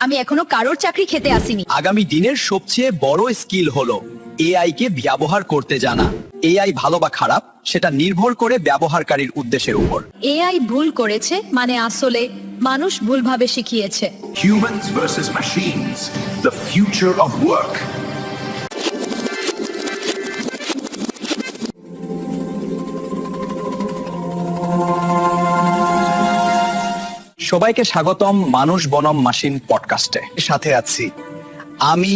আমি এখনো কারোর চাকরি খেতে আসিনি। আগামী দিনের সবচেয়ে বড় স্কিল হলো এআই কে ব্যবহার করতে জানা। এআই ভালো বা খারাপ সেটা নির্ভর করে ব্যবহারকারীর উদ্দেশ্যের উপর। এআই ভুল করেছে মানে আসলে মানুষ ভুলভাবে শিখিয়েছে। Humans versus machines, the future of work. সবাইকে স্বাগতম মানুষ বনাম মেশিন পডকাস্টে। সাথে আছি আমি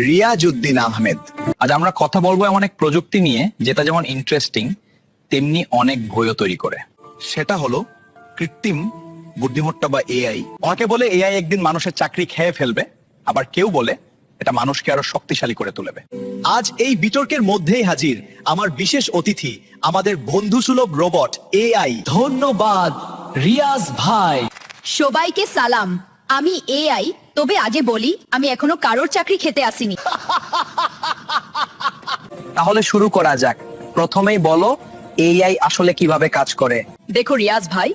রিয়াজউদ্দিন আহমেদ। আজ আমরা কথা বলবো এমন এক প্রযুক্তি নিয়ে যেটা যেমন ইন্টারেস্টিং তেমনি অনেক ভয়ও তৈরি করে। সেটা হলো কৃত্রিম বুদ্ধিমত্তা বা এআই। অনেকে বলে এআই একদিন মানুষের চাকরি খেয়ে ফেলবে, আবার কেউ বলে এটা মানুষকে আরো শক্তিশালী করে তুলবে। আজ এই বিতর্কের মধ্যেই হাজির আমার বিশেষ অতিথি, আমাদের বন্ধুসুলভ রোবট এআই। ধন্যবাদ রিয়াজ ভাই। সবাইকে সালাম, আমি এআই। তবে আগে বলি, আমি এখনো কারোর চাকরি খেতে আসিনি। তাহলে শুরু করা যাক। প্রথমেই বলো এআই আসলে কিভাবে কাজ করে। দেখো রিয়াজ ভাই,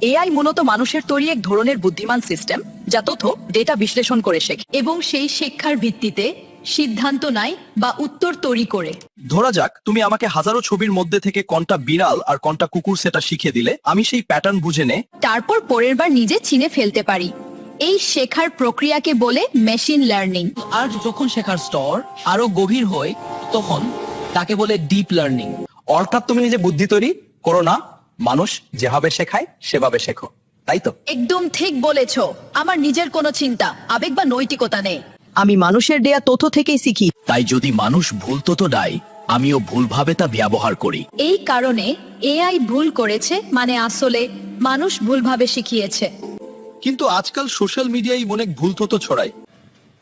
এআই মূলত মানুষের তৈরি এক ধরনের বুদ্ধিমান সিস্টেম যা তথ্য ডেটা বিশ্লেষণ করে শেখে এবং সেই শিক্ষার ভিত্তিতে সিদ্ধান্ত নেয় বা উত্তর তৈরি করে। ধরা যাক তুমি আমাকে হাজারো ছবির মধ্যে থেকে কোনটা বিড়াল আর কোনটা কুকুর সেটা শিখিয়ে দিলে, আমি সেই প্যাটার্ন বুঝে নে তারপর পরের বার নিজে চিনে ফেলতে পারি। এই শেখার প্রক্রিয়াকে বলে মেশিন লার্নিং। আর যখন শেখার স্তর আরো গভীর হয় তখন তাকে বলে ডিপ লার্নিং। অর্থাৎ তুমি নিজে বুদ্ধি তৈরি করো না, মানুষ যেভাবে শেখায় সেভাবে শেখো, তাই তো? একদম ঠিক বলেছো। আমার নিজের কোনো চিন্তা, আবেগ বা নৈতিকতা নেই। আমি মানুষের দেয়া তথ্য থেকেই শিখি। তাই যদি মানুষ ভুল তথ্য দেয়, আমিও ভুলভাবে তা ব্যবহার করি। এই কারণে এআই ভুল করেছে মানে আসলে মানুষ ভুলভাবে শিখিয়েছে। কিন্তু আজকাল সোশ্যাল মিডিয়ায় অনেক ভুল তথ্য ছড়ায়,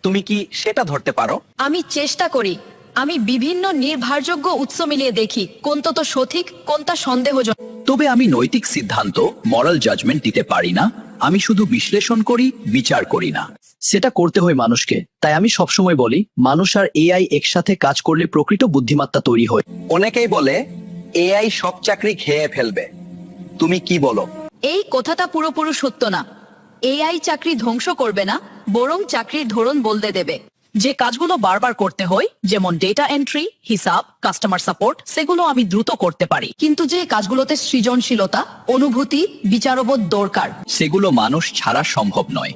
তুমি কি সেটা ধরতে পারো? আমি চেষ্টা করি। আমি বিভিন্ন নির্ভরযোগ্য উৎস মিলিয়ে দেখি কোন তথ্য সঠিক, কোনটা সন্দেহজনক। তবে আমি নৈতিক সিদ্ধান্ত, মরাল জাজমেন্ট দিতে পারি না। আমি শুধু বিশ্লেষণ করি, বিচার করি না। সেটা করতে হয় মানুষকে। তাই আমি সবসময় বলি, মানুষ আর এআই একসাথে কাজ করলে প্রকৃত বুদ্ধিমত্তা তৈরি হয়। অনেকেই বলে এআই সব চাকরি খেয়ে ফেলবে, তুমি কি বলো? এই কথাটা পুরোপুরি সত্য না। এআই চাকরি ধ্বংস করবে না, বরং চাকরির ধরন বদলে দেবে। যে কাজগুলো বারবার করতে হয়, যেমন ডেটা এন্ট্রি, হিসাব, কাস্টমার সাপোর্ট, সেগুলো আমি দ্রুত করতে পারি। কিন্তু যে কাজগুলোতে সৃজনশীলতা, অনুভূতি, বিচারবোধ দরকার, সেগুলো মানুষ ছাড়া সম্ভব নয়।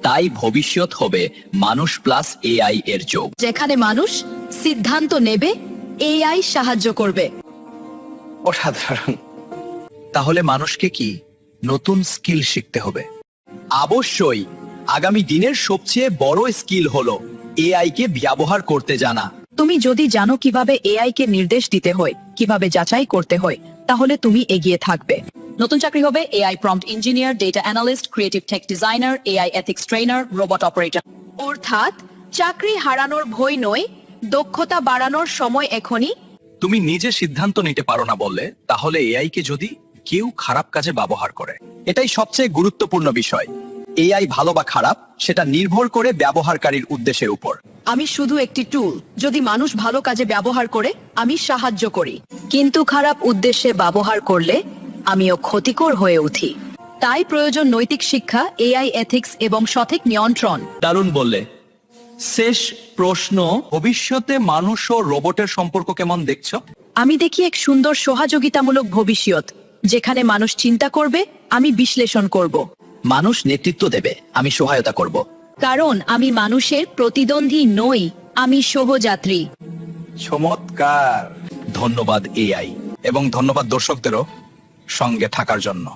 তাই ভবিষ্যৎ হবে মানুষ প্লাস এআই এর যোগ, যেখানে মানুষ সিদ্ধান্ত নেবে, এআই সাহায্য করবে। অসাধারণ। তাহলে মানুষকে কি নতুন স্কিল শিখতে হবে? অবশ্যই। আগামী দিনের সবচেয়ে বড় স্কিল হলো এআই কে ব্যবহার করতে জানা। তুমি যদি জানো কিভাবে এআই কে নির্দেশ দিতে হয়, কিভাবে যাচাই করতে হয়, তাহলে তুমি এগিয়ে থাকবে। নতুন চাকরি হবে AI prompt engineer, data analyst, creative tech designer, AI ethics trainer, robot operator. অর্থাৎ চাকরি হারানোর ভয় নয়, দক্ষতা বাড়ানোর সময় এখনই। তুমি নিজে সিদ্ধান্ত নিতে পারো না বললে, তাহলে এআই কে যদি কেউ খারাপ কাজে ব্যবহার করে, এটাই সবচেয়ে গুরুত্বপূর্ণ বিষয়। এআই ভালো বা খারাপ সেটা নির্ভর করে ব্যবহারকারীর উদ্দেশ্যের উপর। আমি শুধু একটি টুল। যদি মানুষ ভালো কাজে ব্যবহার করে, আমি সাহায্য করি। কিন্তু খারাপ উদ্দেশ্যে ব্যবহার করলে আমিও ক্ষতিকর হয়ে উঠি। তাই প্রয়োজন নৈতিক শিক্ষা, এআই এথিক্স এবং সঠিক নিয়ন্ত্রণ। দারুণ বললে। শেষ প্রশ্ন, ভবিষ্যতে মানুষ ও রোবটের সম্পর্ক কেমন দেখছো? আমি দেখি এক সুন্দর সহযোগিতামূলক ভবিষ্যৎ, যেখানে মানুষ চিন্তা করবে, আমি বিশ্লেষণ করব। মানুষ নেতৃত্ব দেবে, আমি সহায়তা করব। কারণ আমি মানুষের প্রতিদ্বন্দ্বী নই, আমি সহযাত্রী। চমৎকার। ধন্যবাদ এআই, এবং ধন্যবাদ দর্শকদেরও সঙ্গে থাকার জন্য।